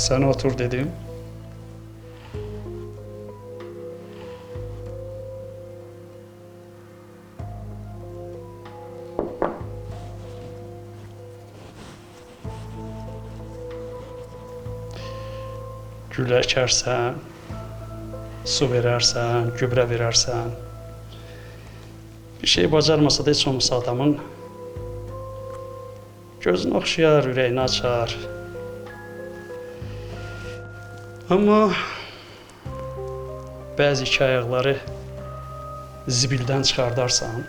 Sen otur dedim. Gül ekersen, su verersen, gübre verersen, bir şey bacarmasa da hiç olmasa adamın gözünü okşayar, yüreğini açar. Ama bazı iki ayakları zibilden çıkardarsan,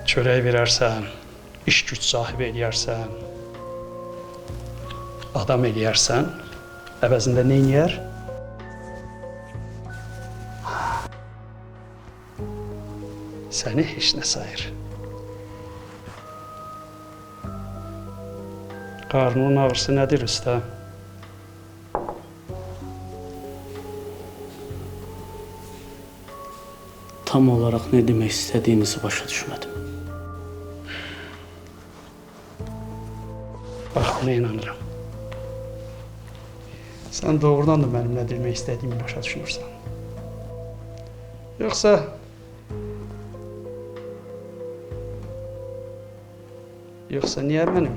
çörək verərsən, iş güç sahibi eləyərsən, adam eləyərsən, əvəzində nə eləyər? Səni heç nə sayır. Qarnının ağrısı nədir usta? Tam olarak ne demek istediğinizi başa düşmedim. Bax, buna inanıram. Sən doğrudan da mənim nə demək istədiyimi başa düşmürsən. Yoxsa niyə mənim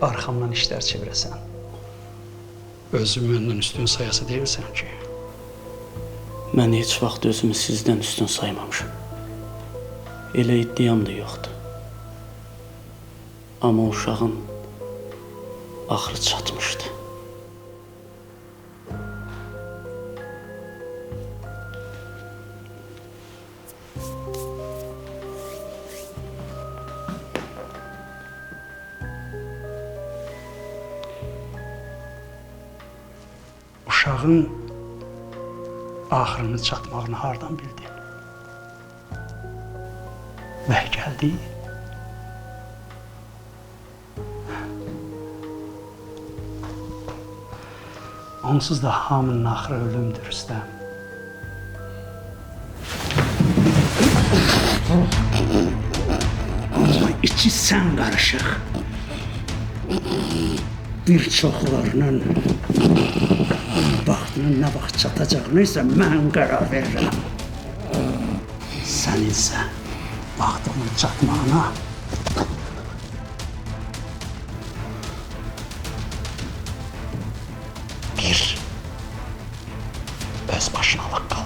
arxamdan işlər çevirəsən? Özümü məndən üstün sayası deyilsən ki. Ben hiç vaxt özümü sizden üstün saymamışım. Elə iddiam da yoktu. Ama uşağın axırı çatmışdı. Uşağın axırını çatmağını hardan bildin? Vəh gəldi. Onsuz da hamının axırı ölümdür Rüstəm. Amma içi sən qarışıq. Bir çoxlarının vaxtının nə vaxt çatacağını isə mən qərar verirəm. Sən isə vaxtının çatmağına bir öz başına laq qal.